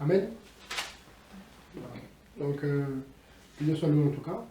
Amen. Voilà. Donc, que Dieu soit loué en tout cas.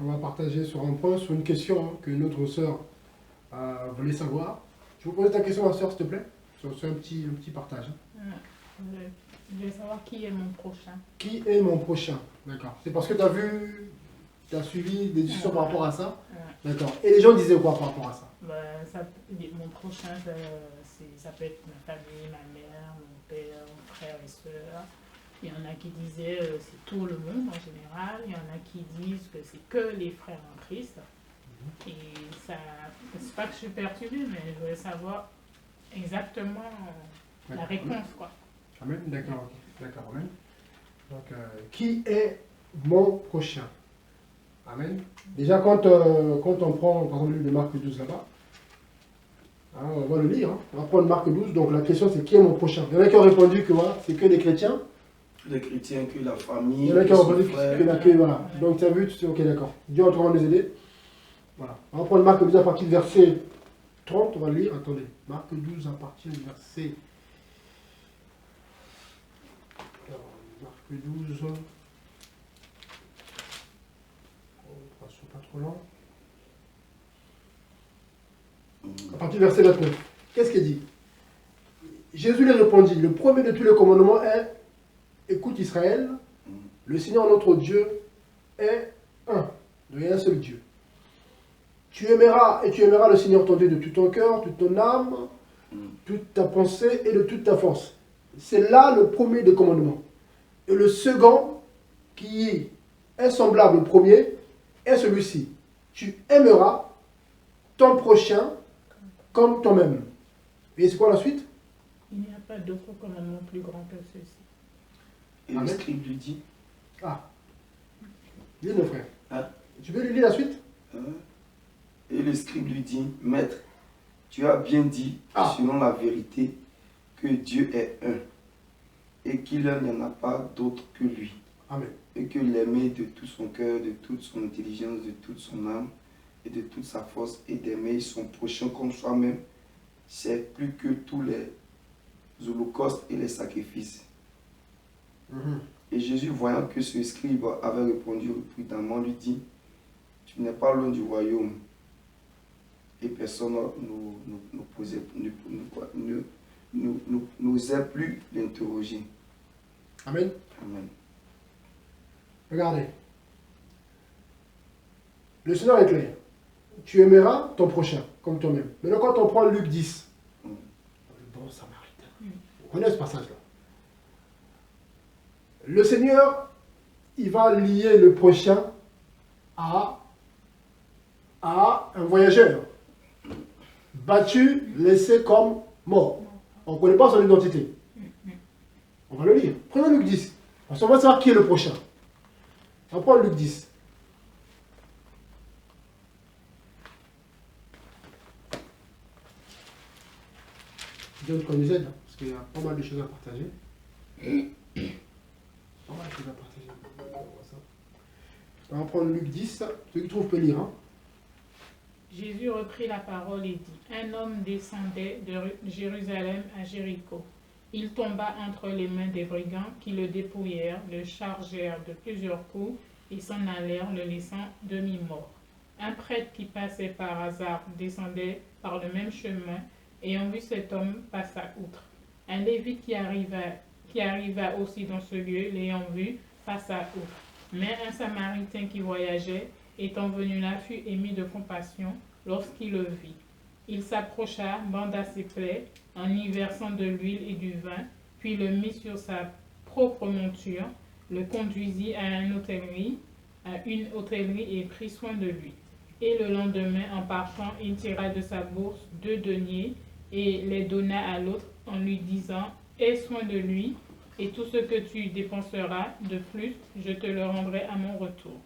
On va partager sur un point, sur une question que notre sœur voulait savoir. Je vous pose ta question, ma sœur, s'il te plaît. C'est un petit partage. Je veux savoir qui est mon prochain. Qui est mon prochain? D'accord. C'est parce que tu as vu, tu as suivi des discussions par rapport à ça? D'accord. Et les gens disaient quoi par rapport à ça? Mon prochain, ça peut être ma famille, ma mère, mon père, mon frère et soeur. Il y en a qui disaient c'est tout le monde en général. Il y en a qui disent que c'est que les frères en Christ. Et ça, c'est pas que je suis perturbée, mais je voulais savoir exactement la réponse, quoi. Amen. D'accord. D'accord. Amen. Donc, qui est mon prochain? Amen. Déjà, quand on prend, par exemple, le livre de Marc 12 là-bas, hein, on va le lire. Hein. On va prendre Marc 12. Donc, la question, c'est qui est mon prochain? Il y en a qui ont répondu que voilà, c'est que des chrétiens. Les chrétiens, que la famille. Il y en a qui ont répondu que voilà. Donc, tu as vu, tu sais, ok, d'accord. Dieu en train de nous aider. Voilà. On va prendre Marc 12 à partir du verset 30. On va le lire. Attendez. Marc 12 à partir du verset. Marc 12. Pas trop lent. À partir du verset 29. Qu'est-ce qu'il dit? Jésus lui répondit, le premier de tous les commandements est, écoute Israël, le Seigneur notre Dieu est un. Il y a un seul Dieu. Tu aimeras le Seigneur ton Dieu de tout ton cœur, toute ton âme, toute ta pensée et de toute ta force. C'est là le premier des commandements. Et le second, qui est semblable au premier, est celui-ci. Tu aimeras ton prochain comme toi-même. Et c'est quoi la suite? Il n'y a pas d'autre commandement plus grand que ceci. Et le scribe lui dit. Ah. Lis mon frère. Hein? Tu veux lui lire la suite? Et le scribe lui dit, Maître, tu as bien dit, selon la vérité, que Dieu est un, et qu'il n'y en a pas d'autre que lui. Amen. Et que l'aimer de tout son cœur, de toute son intelligence, de toute son âme, et de toute sa force, et d'aimer son prochain comme soi-même, c'est plus que tous les holocaustes et les sacrifices. Et Jésus, voyant que ce scribe avait répondu prudemment, lui dit, tu n'es pas loin du royaume. Et personne n'osait plus l'interroger. Amen. Amen. Regardez. Le Seigneur est clair. Tu aimeras ton prochain comme toi-même. Maintenant, quand on prend Luc 10, le bon samaritain, on connaît ce passage-là. Le Seigneur, il va lier le prochain à un voyageur battu, laissé comme mort. On ne connaît pas son identité. On va le lire. Prenons Luc 10. On va savoir qui est le prochain. On va prendre Luc 10. Dieu qu'on nous aide, parce qu'il y a pas mal de choses à partager. Pas mal de choses à partager. On va prendre Luc 10. Ceux qui trouvent peut lire. Hein. Jésus reprit la parole et dit, un homme descendait de Jérusalem à Jéricho. Il tomba entre les mains des brigands qui le dépouillèrent, le chargèrent de plusieurs coups et s'en allèrent, le laissant demi-mort. Un prêtre qui passait par hasard descendait par le même chemin, ayant vu cet homme passa outre. Un lévite qui arriva aussi dans ce lieu, l'ayant vu, passa outre. Mais un samaritain qui voyageait, étant venu là, fut ému de compassion lorsqu'il le vit. Il s'approcha, banda ses plaies, en y versant de l'huile et du vin, puis le mit sur sa propre monture, le conduisit à une hôtellerie et prit soin de lui. Et le lendemain, en partant, il tira de sa bourse 2 deniers et les donna à l'autre en lui disant, aie soin de lui, et tout ce que tu dépenseras de plus, je te le rendrai à mon retour.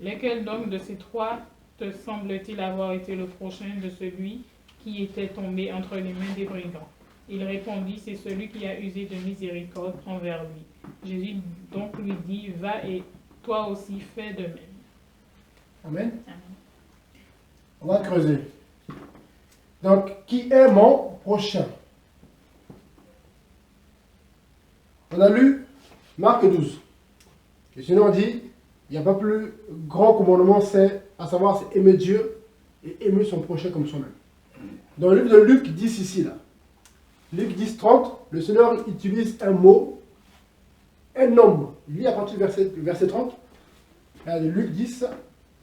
Lequel donc de ces trois te semble-t-il avoir été le prochain de celui qui était tombé entre les mains des brigands? Il répondit, c'est celui qui a usé de miséricorde envers lui. Jésus donc lui dit, va et toi aussi fais de même. Amen. Amen. On va creuser. Donc, qui est mon prochain? On a lu Marc 12. Le Seigneur dit, il n'y a pas plus grand commandement, c'est, à savoir, c'est aimer Dieu et aimer son prochain comme soi-même. Dans le livre de Luc 10 ici, là, Luc 10, 30, le Seigneur utilise un mot, un homme. Il lit à partir du verset 30. Regardez, Luc 10,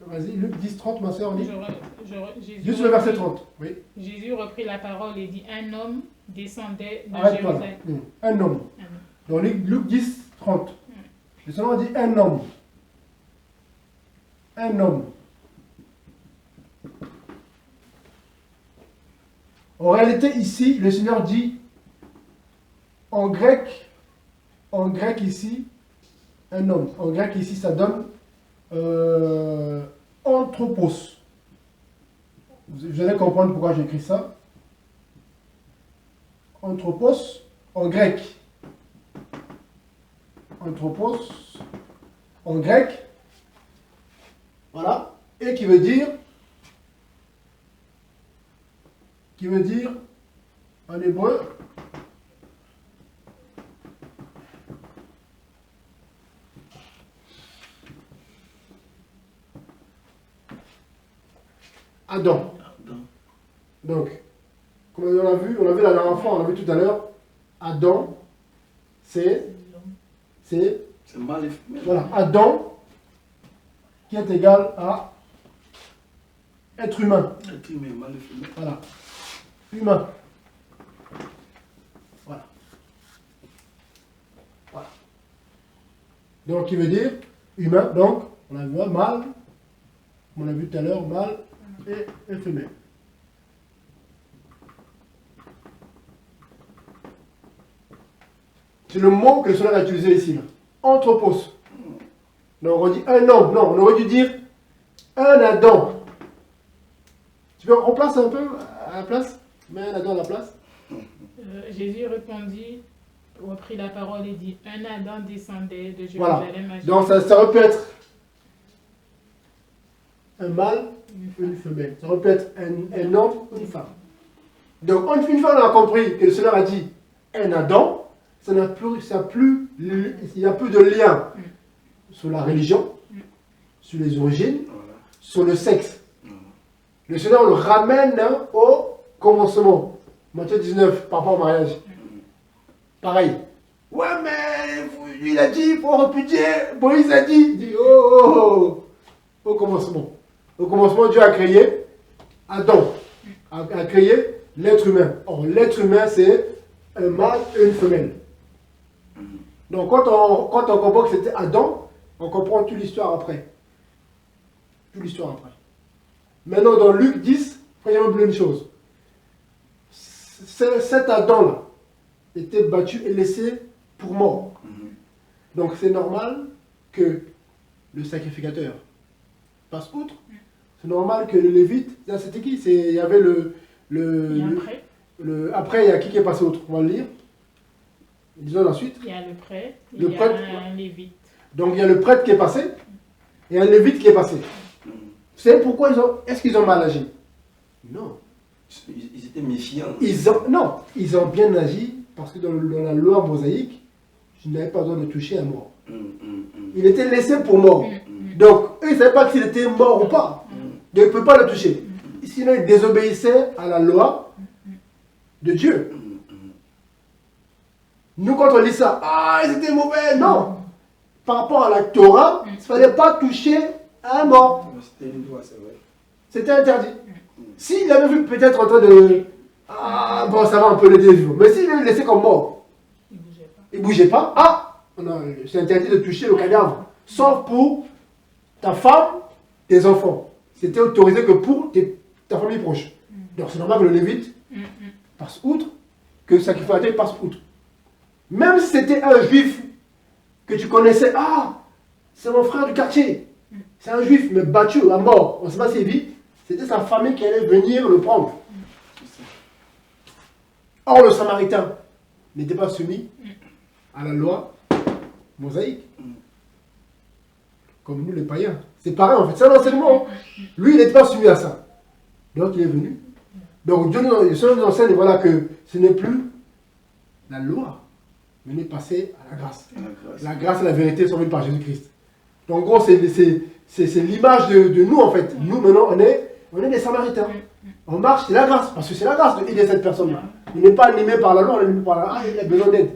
vas-y, Luc 10, 30, ma soeur, lit. Juste le verset 30, oui. Jésus reprit la parole et dit, un homme descendait de Arrête-toi là. Jérusalem. Un homme. Dans Luc 10, 30, le Seigneur dit un homme. Un homme. En réalité, ici, le Seigneur dit, en grec ici, un homme. En grec ici, ça donne anthropos. Vous allez comprendre pourquoi j'ai écrit ça. Anthropos, en grec. Anthropos, en grec. Voilà. Et qui veut dire en hébreu, Adam. Donc, comme on a vu la dernière fois, on a vu tout à l'heure, Adam, c'est mâle et femelle. voilà, Adam qui est égal à être humain. Être humain, mâle et femelle. Voilà. Humain. Voilà. Voilà. Donc, qui veut dire humain. Donc, on a vu un mâle, on a vu tout à l'heure, mâle et femelle. C'est le mot que le Seigneur a utilisé ici. Là. Anthropos. Donc, on dit un homme. Non, on aurait dû dire un Adam. Tu peux remplacer un peu à la place? Mets un Adam à la place. Jésus reprit la parole et dit, un Adam descendait de Voilà. Jérusalem à Donc ça aurait pu être un mâle, une femelle. Ça aurait pu être un homme, une femme. Donc une fois on a compris que le Seigneur a dit un Adam, il n'y a plus de lien sur la religion, sur les origines, Voilà. sur le sexe. Le Seigneur le ramène au commencement. Matthieu 19, par rapport au mariage. Pareil. Ouais, mais lui, il a dit, il faut repudier. Moïse a dit, il dit, au commencement. Au commencement, Dieu a créé Adam, a créé l'être humain. Or, l'être humain, c'est un mâle et une femelle. Donc, quand on comprend que c'était Adam, on comprend toute l'histoire après. Toute l'histoire après. Maintenant, dans Luc 10, il faut que j'ai oublié une chose. Cet Adam-là était battu et laissé pour mort. Donc c'est normal que le sacrificateur passe outre. C'est normal que le Lévite, là c'était qui? Il y avait après, il y a qui est passé outre? On va le lire. Disons ensuite. Il y a le prêtre, Le il y prêtre. a un lévite. Donc il y a le prêtre qui est passé et un Lévite qui est passé. Vous savez pourquoi est-ce qu'ils ont mal agi? Non. Ils étaient méfiants. Ils ont bien agi parce que dans la loi mosaïque, je n'avais pas besoin de toucher un mort. Il était laissé pour mort. Donc, eux, ils ne savaient pas s'il était mort ou pas. Donc, ils ne pouvaient pas le toucher. Sinon, ils désobéissaient à la loi de Dieu. Nous, quand on lit ça, ils étaient mauvais. Non. Par rapport à la Torah, il ne fallait pas toucher un mort. C'était une loi, c'est vrai. C'était interdit. S'il avait vu peut-être en train de... bon, ça va un peu l'aider. Mais s'il l'avait laissé comme mort, il ne bougeait pas. C'est interdit de toucher le cadavre. Sauf pour ta femme, tes enfants. C'était autorisé que pour ta famille proche. Donc c'est normal que le Lévite passe outre, que le sacrificateur passe outre. Même si c'était un juif que tu connaissais, c'est mon frère du quartier. C'est un juif, mais battu à mort. On ne sait pas s'il vit. C'était sa famille qui allait venir le prendre. Or, le Samaritain n'était pas soumis à la loi mosaïque. Comme nous, les païens. C'est pareil, en fait. C'est un enseignement. Lui, il n'était pas soumis à ça. Donc, il est venu. Donc, Dieu nous enseigne, voilà, que ce n'est plus la loi venez passer à la grâce. La grâce. La grâce et la vérité sont venues par Jésus-Christ. Donc, en gros, c'est l'image de nous, en fait. Nous, maintenant, on est des Samaritains. On marche, c'est la grâce, parce que c'est la grâce d'aider cette personne-là. Il n'est pas animé par la loi, on est animé par la loi. Ah, il a besoin d'aide.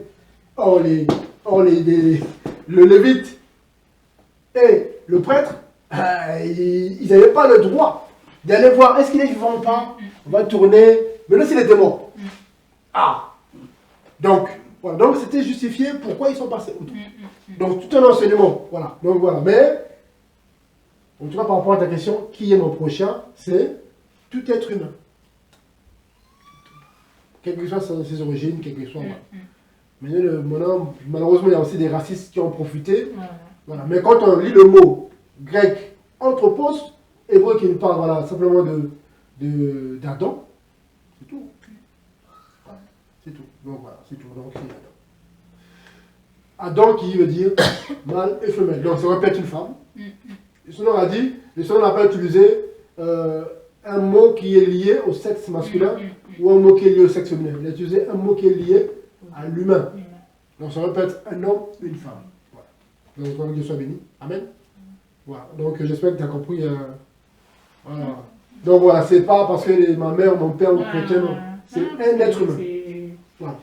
Le lévite et le prêtre, ils n'avaient pas le droit d'aller voir est-ce qu'il est vivant ou pas. On va tourner. Mais là, s'il était mort. Ah. Donc, voilà. Donc, c'était justifié pourquoi ils sont passés outre. Donc, tout un enseignement. Voilà. Donc, voilà. Mais, en tout cas, par rapport à ta question, qui est mon prochain? C'est tout être humain. Quelles que soient ses origines, quelles que soient. Mais malheureusement, il y a aussi des racistes qui ont profité. Voilà. Mais quand on lit le mot grec anthropos, hébreu qui nous parle voilà, simplement d'Adam, c'est tout. Voilà. C'est tout. Donc voilà, c'est tout. Donc c'est Adam. Adam qui veut dire mâle et femelle. Donc ça répète une femme. Le Seigneur a dit, le Seigneur n'a pas utilisé un mot qui est lié au sexe masculin ou un mot qui est lié au sexe féminin. Il a utilisé un mot qui est lié à l'humain. Donc ça répète un homme et une femme. Voilà. Donc Dieu soit béni. Amen. Voilà. Donc j'espère que tu as compris. Voilà. Donc voilà, c'est pas parce que ma mère, mon père ou chrétien, non. C'est un être humain. Voilà.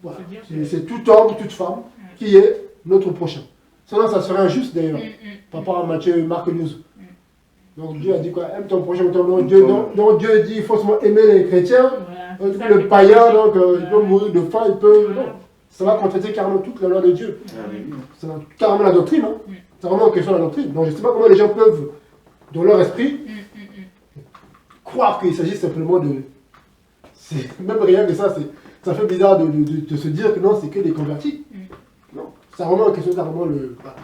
Voilà. C'est tout homme, toute femme qui est notre prochain. Sinon ça serait injuste d'ailleurs. Par rapport à Marc 12. Donc Dieu a dit quoi? Aime ton prochain. Donc Dieu dit il faut seulement aimer les chrétiens. Voilà. Le païen, donc il peut mourir de faim, il peut. Non. Ça va contredire carrément toute la loi de Dieu. C'est carrément la doctrine. Hein. C'est vraiment une question de la doctrine. Donc je ne sais pas comment les gens peuvent, dans leur esprit, croire qu'il s'agit simplement de. Même rien que ça, ça fait bizarre de se dire que non, c'est que des convertis. Non. C'est vraiment une question carrément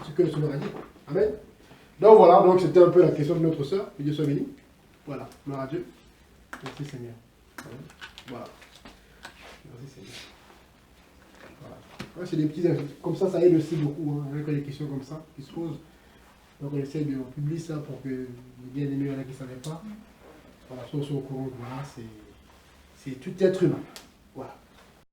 ce que le Seigneur a dit. Amen. Donc voilà, donc c'était un peu la question de notre sœur. Que Dieu soit béni. Voilà, gloire à Dieu. Merci Seigneur. Amen. Voilà. Merci Seigneur. Voilà. Ouais, c'est des petits comme ça aide aussi beaucoup, hein, avec les questions comme ça qui se posent. Donc on essaie de publier ça pour que les bien-aimés, il y en a qui ne savaient pas. Voilà, soit au courant, voilà, c'est tout être humain. Voilà.